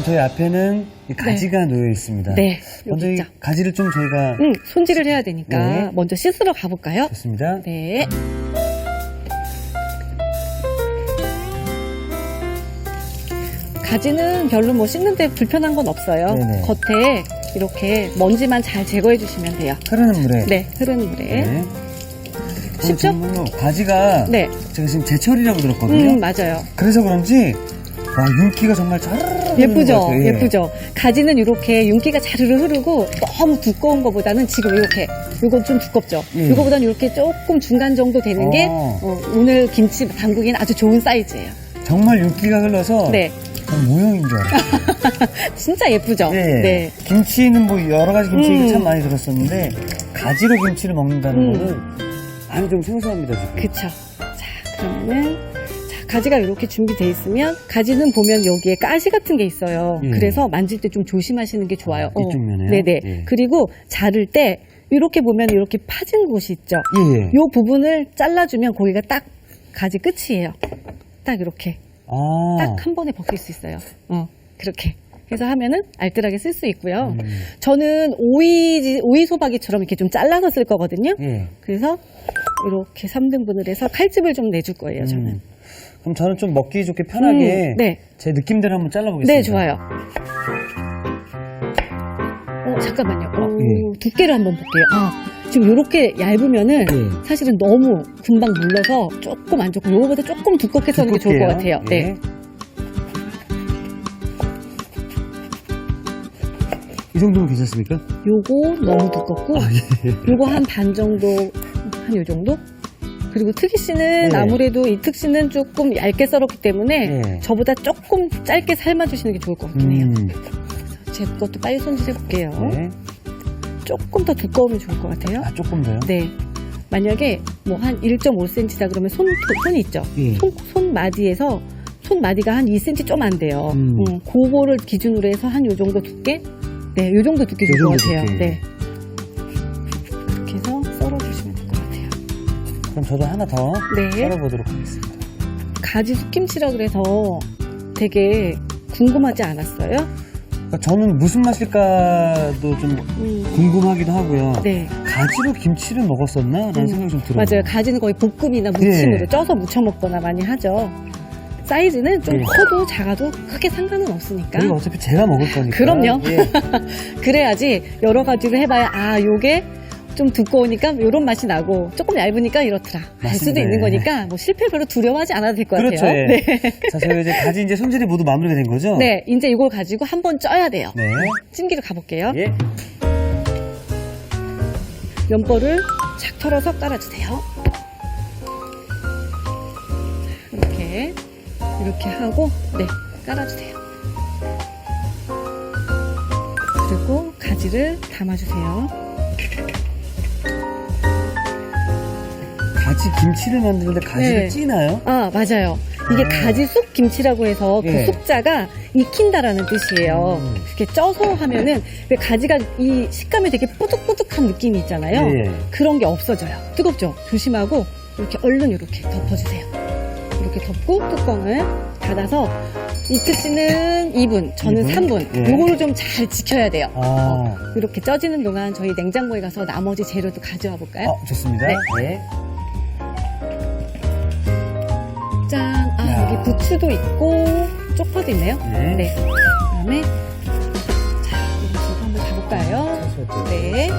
저희 앞에는 이 가지가 놓여 있습니다. 네, 먼저 여기 이 있죠. 가지를 좀 저희가 손질을 해야 되니까 네. 먼저 씻으러 가볼까요? 좋습니다. 네. 가지는 별로 뭐 씻는데 불편한 건 없어요. 네네. 겉에 이렇게 먼지만 잘 제거해 주시면 돼요. 흐르는 물에. 네, 흐르는 물에. 네. 쉽죠? 정말로 가지가 네. 제가 지금 제철이라고 들었거든요. 맞아요. 그래서 그런지 와 윤기가 정말 잘 예쁘죠? 예쁘죠? 가지는 이렇게 윤기가 자르르 흐르고 너무 두꺼운 것보다는 지금 이렇게, 이건 좀 두껍죠? 예. 이거보다는 이렇게 조금 중간 정도 되는 게 오늘 김치 담그기는 아주 좋은 사이즈예요. 정말 윤기가 흘러서 네. 모형인 줄 알았어요. 진짜 예쁘죠? 예. 네. 김치는 뭐 여러 가지 김치 얘기 참 많이 들었었는데 가지로 김치를 먹는다는 거는 아주 좀 생소합니다 지금. 그쵸. 자, 그러면은 자, 가지가 이렇게 준비되어 있으면 가지는 보면 여기에 가시 같은 게 있어요. 예. 그래서 만질 때 좀 조심하시는 게 좋아요. 이쪽 면에요? 네네. 예. 그리고 자를 때 이렇게 보면 이렇게 파진 곳이 있죠. 예. 요 부분을 잘라주면 거기가 딱 가지 끝이에요. 딱 이렇게. 아. 딱 한 번에 벗길 수 있어요. 그렇게. 그래서 하면은 알뜰하게 쓸 수 있고요. 저는 오이 소박이처럼 이렇게 좀 잘라서 쓸 거거든요. 예. 그래서 이렇게 3등분을 해서 칼집을 좀 내줄 거예요, 저는. 그럼 저는 좀 먹기 좋게 편하게 네. 제 느낌대로 한번 잘라보겠습니다. 네, 좋아요. 잠깐만요. 예. 두께를 한번 볼게요. 지금 이렇게 얇으면은 예. 사실은 너무 금방 물러서 조금 안 좋고 요거보다 조금 두껍게 써는 게 좋을 것 같아요. 예. 네. 이 정도면 괜찮습니까? 요거 너무 두껍고 요거 한 반 정도, 한 요 정도? 그리고 특이 씨는 네. 아무래도 이특 씨는 조금 얇게 썰었기 때문에 네. 저보다 조금 짧게 삶아주시는 게 좋을 것 같긴 해요. 제 것도 빨리 손질해 볼게요. 네. 조금 더 두꺼우면 좋을 것 같아요. 아, 조금 더요? 네. 만약에 뭐 한 1.5cm다 그러면 손이 있죠. 예. 손마디에서 손마디가 한 2cm 좀 안 돼요. 그거를 기준으로 해서 한 요 정도 두께? 네, 요 정도 두께 줄 것 같아요. 두께. 네. 이렇게 해서 썰어주시면 될 것 같아요. 그럼 저도 하나 더 네. 썰어보도록 하겠습니다. 가지 쑥김치라 그래서 되게 궁금하지 않았어요? 그러니까 저는 무슨 맛일까도 좀 궁금하기도 하고요. 네. 가지로 김치를 먹었었나? 라는 생각이 좀 들어요. 맞아요. 가지는 거의 볶음이나 무침으로 예. 쪄서 무쳐 먹거나 많이 하죠. 사이즈는 좀 예. 커도 작아도 크게 상관은 없으니까. 그리고 어차피 제가 먹을 거니까. 그럼요. 예. 그래야지 여러 가지로 해봐야 요게 좀 두꺼우니까 이런 맛이 나고 조금 얇으니까 이렇더라. 알 수도 맞습니다. 있는 거니까 뭐 실패 별로 두려워하지 않아도 될 것 그렇죠. 같아요. 예. 네. 자, 저희 이제 가지 이제 손질이 모두 마무리가 된 거죠? 네, 이제 이걸 가지고 한번 쪄야 돼요. 네. 찜기로 가볼게요. 예. 면보를 착 털어서 깔아주세요. 이렇게 하고 네, 깔아주세요. 그리고 가지를 담아주세요. 가지 김치를 만드는데 가지를 네. 찌나요? 맞아요. 이게 가지 쑥 김치라고 해서 예. 그 쑥자가 익힌다라는 뜻이에요. 이렇게 쪄서 하면은 가지가 이 식감이 되게 뽀득뽀득한 느낌이 있잖아요. 예. 그런 게 없어져요. 뜨겁죠? 조심하고 이렇게 얼른 이렇게 덮어주세요. 이렇게 덮고 뚜껑을 닫아서 이특 씨는 2분, 저는 2분? 3분. 예. 요거를 좀 잘 지켜야 돼요. 이렇게 쪄지는 동안 저희 냉장고에 가서 나머지 재료도 가져와 볼까요? 좋습니다. 네. 네. 짠! 야. 여기 부추도 있고 쪽파도 있네요. 네. 그다음에 자, 이거 한번 가볼까요? 네.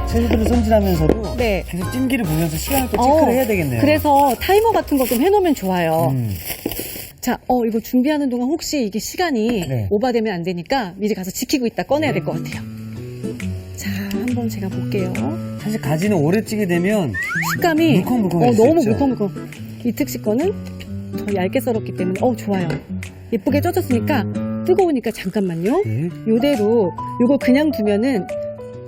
채소들을 손질하면서도 네. 계속 찜기를 보면서 시간을 또 체크를 해야 되겠네요. 그래서 타이머 같은 거 좀 해놓으면 좋아요. 자, 이거 준비하는 동안 혹시 이게 시간이 네. 오버되면 안 되니까 미리 가서 지키고 있다 꺼내야 될 것 같아요. 자, 한번 제가 볼게요. 사실 가지는 오래 찌게 되면 식감이 물컹물컹할 수 너무 있죠. 물컹물컹. 이특 씨 거는 더 얇게 썰었기 때문에 좋아요. 예쁘게 쪄졌으니까 뜨거우니까 잠깐만요. 네. 요대로 요걸 그냥 두면은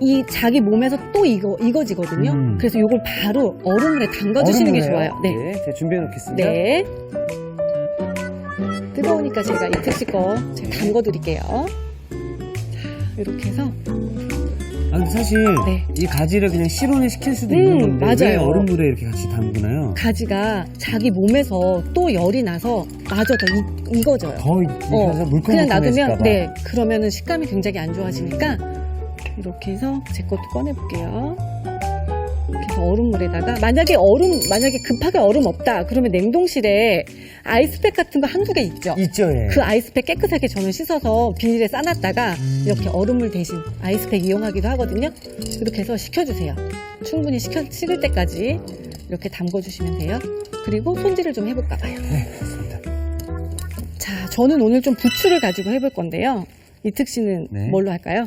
이 자기 몸에서 또 익어지거든요. 그래서 요걸 바로 얼음물에 담가주시는 게 좋아요. 네. 네, 제가 준비해 놓겠습니다. 네. 뜨거우니까 제가 이특 씨 거 제가 담궈 드릴게요. 자, 이렇게 해서 아니, 사실 네. 이 가지를 그냥 실온에 식힐 수도 있는 건데 맞아요. 왜 얼음물에 이렇게 같이 담그나요? 가지가 자기 몸에서 또 열이 나서 마저 더 익어져요. 더 익혀서 물컹물컹해질까 그냥 놔두면 봐. 네, 그러면은 식감이 굉장히 안 좋아지니까 이렇게 해서 제 것도 꺼내 볼게요. 이렇게 해서 얼음물에다가 만약에 급하게 얼음 없다 그러면 냉동실에 아이스팩 같은 거 한두 개 있죠. 있죠, 예. 그 아이스팩 깨끗하게 저는 씻어서 비닐에 싸놨다가 이렇게 얼음물 대신 아이스팩 이용하기도 하거든요. 이렇게 해서 식혀주세요. 충분히 식을 때까지 이렇게 담궈주시면 돼요. 그리고 손질을 좀 해볼까 봐요. 네, 그렇습니다. 자, 저는 오늘 좀 부추를 가지고 해볼 건데요. 이특 씨는 네. 뭘로 할까요?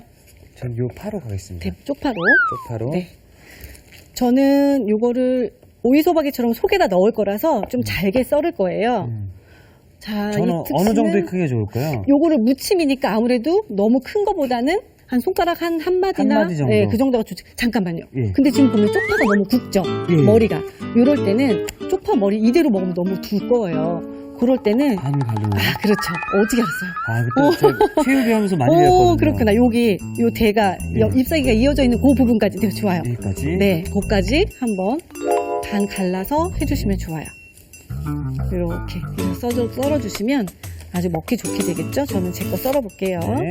전 요 파로 가겠습니다. 쪽파로. 쪽파로. 네. 저는 요거를 오이소박이처럼 속에다 넣을 거라서 좀 잘게 썰을 거예요. 자, 저는 이특 어느 씨는 정도의 크기가 좋을까요? 요거를 무침이니까 아무래도 너무 큰 거보다는 한 손가락 한 마디나 한 마디 정도. 네, 그 정도가 좋지. 잠깐만요. 예. 근데 지금 보면 쪽파가 너무 굵죠? 예. 머리가. 요럴 때는 쪽파 머리 이대로 먹으면 너무 두꺼워요. 그럴 때는 반을 가르면. 아, 그렇죠. 어떻게 알았어요? 아, 그때 체육이 하면서 많이 배웠거든요. 오, 그렇구나. 여기 요 대가 네. 잎사귀가 이어져 있는 그 부분까지 되게 좋아요. 여기까지. 네, 그까지 한번 반 갈라서 해주시면 좋아요. 이렇게 썰어주시면 아주 먹기 좋게 되겠죠? 저는 제 거 썰어볼게요. 네.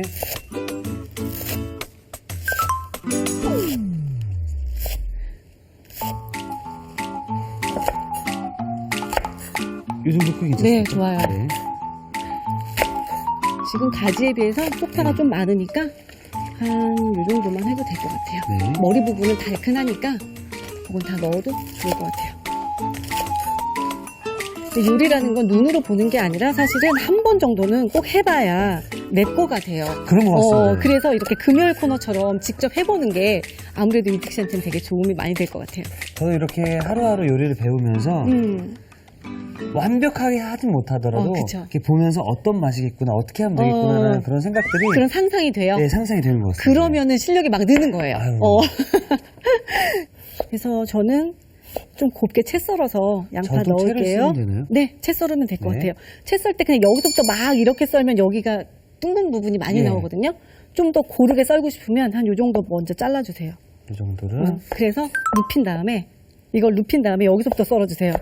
이 정도 크기 네, 괜찮습니까? 좋아요. 네. 지금 가지에 비해서 쪽파가 좀 많으니까 한 요 정도만 해도 될 것 같아요. 네. 머리 부분은 달큰하니까 그건 다 넣어도 좋을 것 같아요. 근데 요리라는 건 눈으로 보는 게 아니라 사실은 한 번 정도는 꼭 해봐야 내 거가 돼요. 그런 것 같습니다. 그래서 이렇게 금요일 코너처럼 직접 해보는 게 아무래도 이특 씨한테는 되게 도움이 많이 될 것 같아요. 저도 이렇게 하루하루 요리를 배우면서 완벽하게 하진 못하더라도 그쵸. 이렇게 보면서 어떤 맛이겠구나, 어떻게 하면 되겠구나라는 그런 생각들이 그런 상상이 돼요. 네, 상상이 되는 것 같습니다. 그러면은 실력이 막 느는 거예요. 아유. 그래서 저는 좀 곱게 채 썰어서 양파 저도 채를 넣을게요. 썰면 되나요? 네, 채 썰으면 될 것 네. 같아요. 채 썰 때 그냥 여기서부터 막 이렇게 썰면 여기가 둥근 부분이 많이 네. 나오거든요. 좀 더 고르게 썰고 싶으면 한 요 정도 먼저 잘라주세요. 이 정도를. 그래서 눕힌 다음에 이걸 눕힌 다음에 여기서부터 썰어주세요.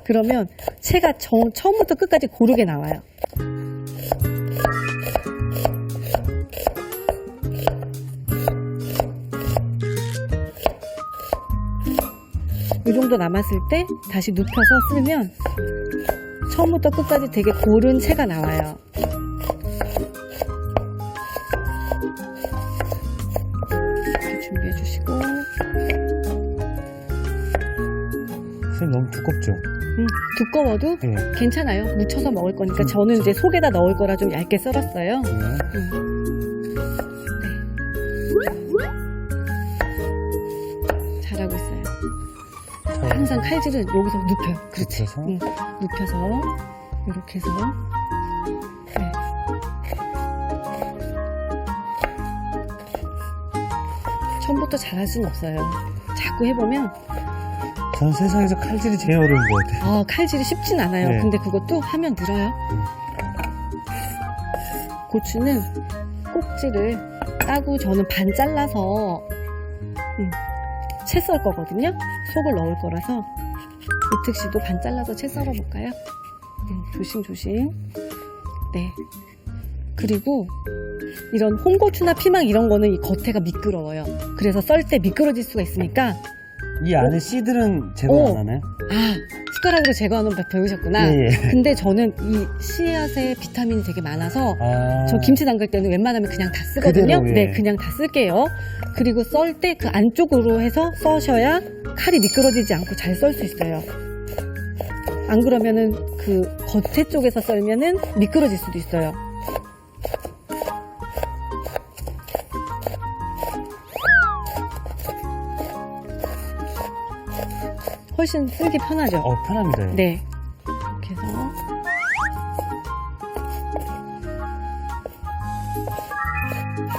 그러면 채가 처음부터 끝까지 고르게 나와요. 이 정도 남았을 때 다시 눕혀서 쓰면 처음부터 끝까지 되게 고른 채가 나와요. 이렇게 준비해 주시고 선생님 너무 두껍죠? 두꺼워도 네. 괜찮아요. 묻혀서 먹을 거니까 저는 이제 속에다 넣을 거라 좀 얇게 썰었어요. 네. 잘하고 있어요. 항상 칼질은 여기서 눕혀요. 그렇지. 눕혀서? 눕혀서 이렇게 해서 네. 처음부터 잘할 수는 없어요. 자꾸 해보면 전 세상에서 칼질이 제일 어려운 것 같아요. 칼질이 쉽진 않아요. 네. 근데 그것도 하면 늘어요. 고추는 꼭지를 따고 저는 반 잘라서 채 썰 거거든요. 속을 넣을 거라서 이특 씨도 반 잘라서 채 썰어 볼까요? 조심조심. 네. 그리고 이런 홍고추나 피망 이런 거는 이 겉에가 미끄러워요. 그래서 썰 때 미끄러질 수가 있으니까 이 안에 씨들은 제거 안 하나요? 숟가락으로 제거하는 법 배우셨구나. 예. 근데 저는 이 씨앗에 비타민이 되게 많아서 저 김치 담글 때는 웬만하면 그냥 다 쓰거든요. 그대로, 예. 네, 그냥 다 쓸게요. 그리고 썰 때 그 안쪽으로 해서 써셔야 칼이 미끄러지지 않고 잘 썰 수 있어요. 안 그러면은 그 겉에 쪽에서 썰면은 미끄러질 수도 있어요. 훨씬 쓸기 편하죠. 편합니다. 예. 네. 이렇게 해서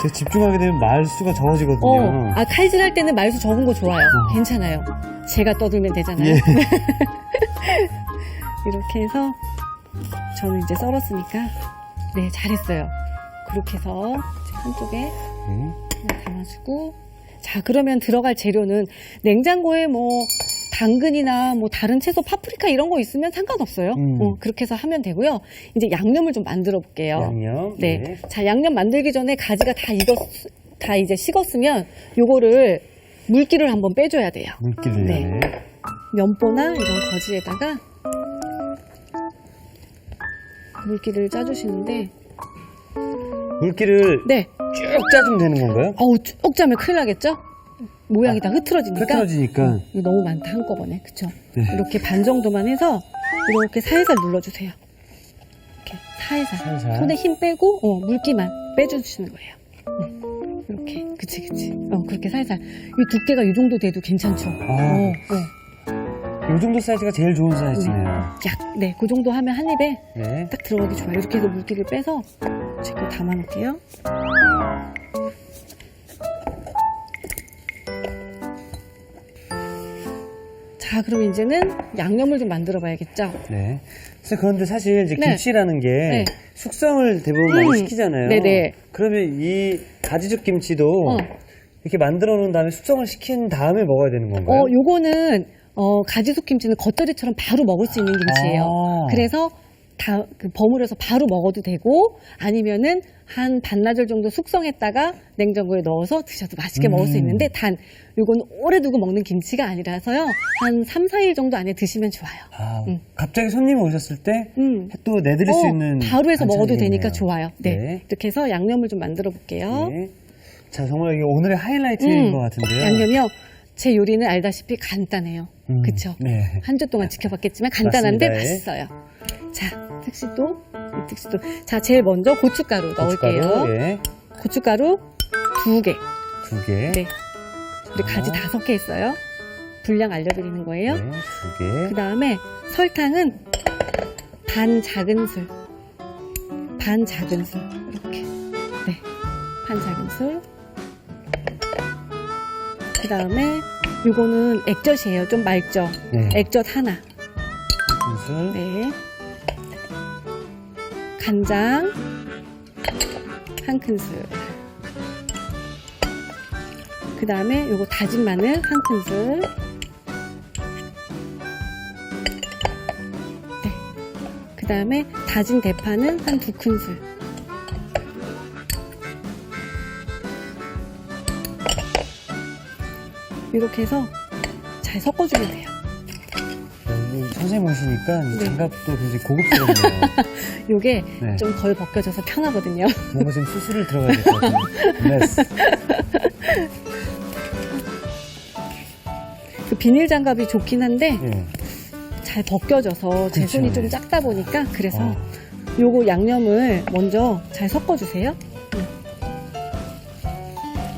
제가 집중하게 되면 말수가 적어지거든요. 칼질할 때는 말수 적은 거 좋아요. 괜찮아요. 제가 떠들면 되잖아요. 예. 이렇게 해서 저는 이제 썰었으니까 네, 잘했어요. 그렇게 해서 이제 한쪽에 네. 그냥 담아주고. 자, 그러면 들어갈 재료는 냉장고에 뭐 당근이나 뭐 다른 채소, 파프리카 이런 거 있으면 상관없어요. 그렇게 해서 하면 되고요. 이제 양념을 좀 만들어 볼게요. 양념. 네. 네. 자, 양념 만들기 전에 가지가 다 이제 식었으면 요거를 물기를 한번 빼줘야 돼요. 물기를. 네. 네. 면보나 이런 거지에다가 물기를 짜주시는데, 물기를 네. 쭉 짜주면 되는 건가요? 어우, 쭉 짜면 큰일 나겠죠? 모양이 다 흐트러지니까. 흐트러지니까. 이거 너무 많다, 한꺼번에. 그쵸? 네. 이렇게 반 정도만 해서, 이렇게 살살 눌러주세요. 이렇게 살살. 살살. 손에 힘 빼고, 물기만 빼주시는 거예요. 이렇게. 그치. 그렇게 살살. 이 두께가 이 정도 돼도 괜찮죠? 아. 이 정도 사이즈가 제일 좋은 사이즈네요. 네, 그 정도 하면 한 입에 네. 딱 들어가기 좋아요. 이렇게 해서 물기를 빼서 제가 담아 놓을게요. 자, 그럼 이제는 양념을 좀 만들어 봐야겠죠? 네. 그런데 사실 이제 네. 김치라는 게 네. 숙성을 대부분 많이 시키잖아요. 네네. 그러면 이 가지죽 김치도 어. 이렇게 만들어 놓은 다음에 숙성을 시킨 다음에 먹어야 되는 건가요? 요거는 가지숙 김치는 겉절이처럼 바로 먹을 수 있는 김치예요. 아. 그래서 버무려서 바로 먹어도 되고, 아니면은 한 반나절 정도 숙성했다가 냉장고에 넣어서 드셔도 맛있게 먹을 수 있는데, 단 요거는 오래 두고 먹는 김치가 아니라서요. 한 3, 4일 정도 안에 드시면 좋아요. 아, 갑자기 손님이 오셨을 때 또 음. 내드릴 수 있는 바로 해서 먹어도 반찬이겠네요. 되니까 좋아요. 네. 네. 이렇게 해서 양념을 좀 만들어 볼게요. 네. 자, 정말 이게 오늘의 하이라이트인 것 같은데요. 양념이요. 제 요리는 알다시피 간단해요. 그쵸? 네. 한 주 동안 지켜봤겠지만 간단한데 맞습니다. 맛있어요. 자, 특식도. 자, 제일 먼저 고춧가루 넣을게요. 고춧가루, 예. 고춧가루 2개. 2개. 네. 우리 가지 5개 했어요. 분량 알려드리는 거예요. 네, 2개. 그 다음에 설탕은 반 작은술. 이렇게. 네. 반 작은술. 그 다음에 요거는 액젓이에요. 좀 맑죠? 네. 액젓 하나. 큰술. 네. 간장 한 큰술. 그 다음에 요거 다진 마늘 한 큰술. 네. 그 다음에 다진 대파는 한 2큰술. 이렇게 해서 잘 섞어주면 돼요. 선생님 오시니까 네. 장갑도 굉장히 고급스럽네요. 요게 네. 좀 덜 벗겨져서 편하거든요. 뭔가 좀 수술을 들어가야 될 것 같은데. 네. 그 비닐 장갑이 좋긴 한데 네. 잘 벗겨져서 제 그렇죠. 손이 좀 작다 보니까 그래서 어. 요거 양념을 먼저 잘 섞어주세요.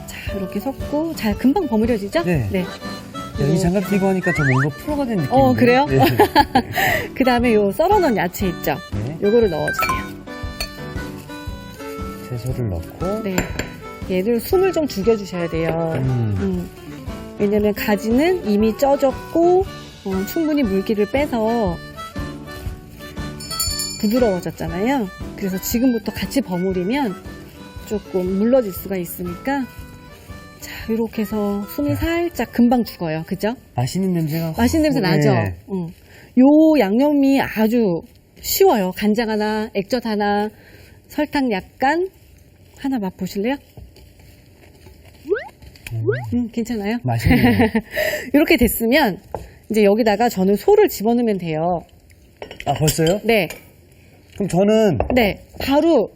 자, 이렇게 섞고 잘 금방 버무려지죠? 네. 네. 야, 이 장갑 끼고 하니까 저 뭔가 프로가 된 느낌인데. 그래요? 네. 그 다음에 요 썰어놓은 야채 있죠? 네. 요거를 넣어주세요. 채소를 넣고. 네. 얘를 숨을 좀 죽여주셔야 돼요. 왜냐면 가지는 이미 쪄졌고 충분히 물기를 빼서 부드러워졌잖아요. 그래서 지금부터 같이 버무리면 조금 물러질 수가 있으니까 자, 이렇게 해서 숨이 살짝 금방 죽어요. 그죠? 맛있는 냄새가. 맛있는 냄새 나죠? 네. 요 양념이 아주 쉬워요. 간장 하나, 액젓 하나, 설탕 약간 하나 맛보실래요? 괜찮아요? 맛있네요. 이렇게 됐으면 이제 여기다가 저는 소를 집어넣으면 돼요. 아, 벌써요? 네. 그럼 저는. 네. 바로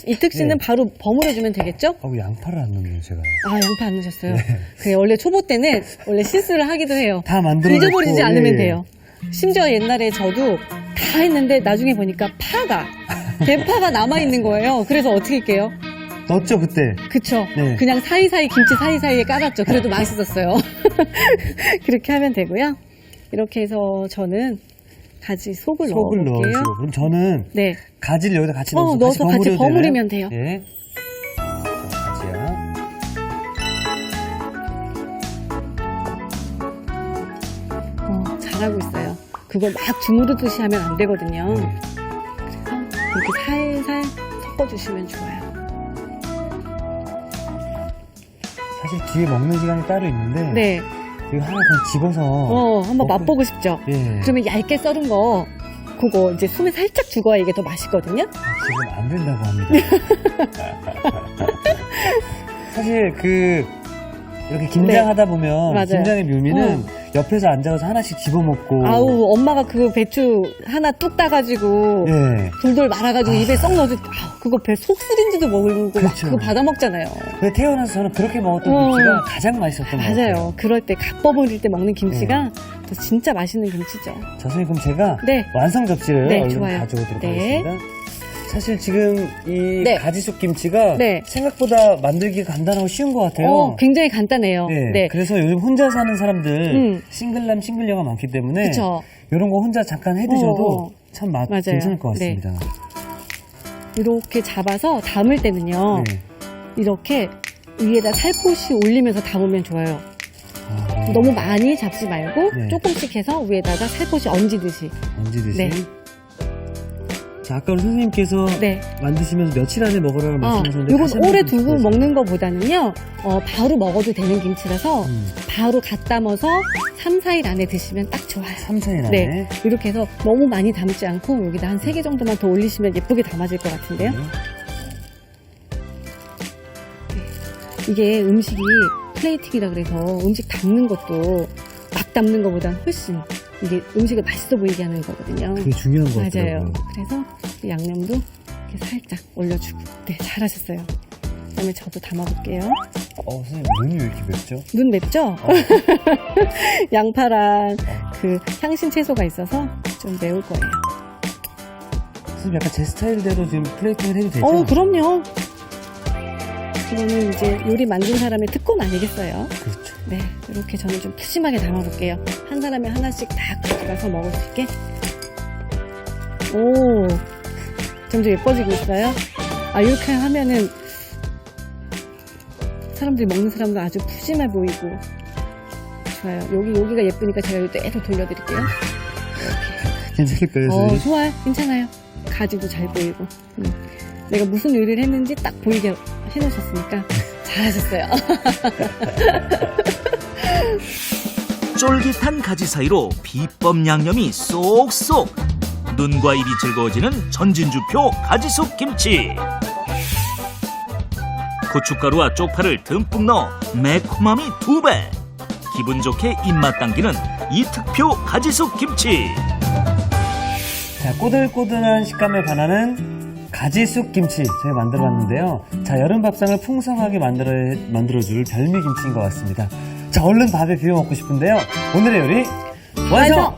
이특 씨는 네. 바로 버무려주면 되겠죠? 양파를 안 넣네요, 제가. 아, 양파 안 넣으셨어요? 그래, 원래 초보 때는 원래 실수를 하기도 해요. 다 만들어 잊어버리지 놓고, 않으면 예. 돼요. 심지어 옛날에 저도 다 했는데 나중에 보니까 대파가 남아있는 거예요. 그래서 어떻게 할게요? 넣었죠, 그때. 그쵸? 네. 그냥 사이사이 김치 사이사이에 깔았죠. 그래도 맛있었어요. 그렇게 하면 되고요. 이렇게 해서 저는 가지 속을 넣어볼게요. 넣으시고. 그럼 저는 네. 가지를 여기다 같이 넣어서 같이 버무리면 돼요. 네. 가지야. 잘하고 있어요. 그걸 막 주무르듯이 하면 안 되거든요. 그래서 이렇게 살살 섞어주시면 좋아요. 사실 뒤에 먹는 시간이 따로 있는데 네. 이거 하나 그냥 집어서 한번 맛보고 싶죠? 예. 그러면 얇게 썰은 거, 그거 이제 숨에 살짝 죽어야 이게 더 맛있거든요? 지금 안 된다고 합니다. 사실 이렇게 김장하다 보면 맞아요. 김장의 묘미는 옆에서 앉아서 하나씩 집어먹고 아우, 엄마가 그 배추 하나 뚝 따가지고 예. 돌돌 말아가지고 입에 썩 넣어도, 그거 배 속쓰린지도 모르고 막 그렇죠. 그거 받아 먹잖아요. 근데 태어나서 저는 그렇게 먹었던 김치가 가장 맛있었던 것 같아요. 맞아요. 그럴 때 갓 버무릴 때 먹는 김치가 또 진짜 맛있는 김치죠. 자, 선생님 그럼 제가 네. 완성 접시를 네, 얼른 좋아요. 가져오도록 네. 하겠습니다. 사실 지금 이 네. 가지숙 김치가 네. 생각보다 만들기가 간단하고 쉬운 것 같아요. 굉장히 간단해요. 네. 네. 그래서 요즘 혼자 사는 사람들 싱글남 싱글녀가 많기 때문에 그쵸. 이런 거 혼자 잠깐 해드셔도 참 맛 맞아요. 괜찮을 것 같습니다. 이렇게 잡아서 담을 때는요. 네. 이렇게 위에다 살포시 올리면서 담으면 좋아요. 아, 너무 많이 잡지 말고 네. 조금씩 해서 위에다가 살포시 얹듯이. 얹듯이. 네. 자, 아까 우리 선생님께서 네. 만드시면서 며칠 안에 먹으라고 말씀하셨는데 이건 다시 한번 오래 좀 두고 짚어주세요. 먹는 것보다는요. 바로 먹어도 되는 김치라서 바로 갓 담아서 3, 4일 안에 드시면 딱 좋아요. 3, 4일 안에. 네. 이렇게 해서 너무 많이 담지 않고 여기다 한 3개 정도만 더 올리시면 예쁘게 담아질 것 같은데요. 이게 음식이 플레이팅이라 그래서 음식 담는 것도 막 담는 것보다 훨씬 이게 음식을 맛있어 보이게 하는 거거든요. 그게 중요한 것 같아요. 맞아요. 그래서 이 양념도 이렇게 살짝 올려주고. 네, 잘하셨어요. 그다음에 저도 담아볼게요. 선생님 눈이 왜 이렇게 맵죠? 눈 맵죠? 양파랑 그 향신 채소가 있어서 좀 매울 거예요. 선생님 약간 제 스타일대로 지금 플레이팅을 해도 되죠? 그럼요. 이거는 이제 요리 만든 사람의 특권 아니겠어요? 그렇죠. 네, 이렇게 저는 좀 푸짐하게 담아볼게요. 한 사람이 하나씩 다 가져가서 먹을 수 있게. 오, 점점 예뻐지고 있어요. 이렇게 하면은 사람들이 먹는 사람도 아주 푸짐해 보이고 좋아요. 여기가 예쁘니까 제가 이대로 돌려드릴게요. 괜찮을까요, 선생님? 좋아요. 괜찮아요. 가지도 잘 보이고. 내가 무슨 요리를 했는지 딱 보이게 해놓으셨으니까 잘하셨어요. 쫄깃한 가지 사이로 비법 양념이 쏙쏙. 눈과 입이 즐거워지는 전진주표 가지숙 김치. 고춧가루와 쪽파를 듬뿍 넣어 매콤함이 2배. 기분 좋게 입맛 당기는 이특표 가지숙 김치. 자, 꼬들꼬들한 식감에 반하는 가지숙 김치 제가 만들어봤는데요. 자, 여름 밥상을 풍성하게 만들어줄 별미 김치인 것 같습니다. 자, 얼른 밥에 비벼 먹고 싶은데요. 오늘의 요리 완성!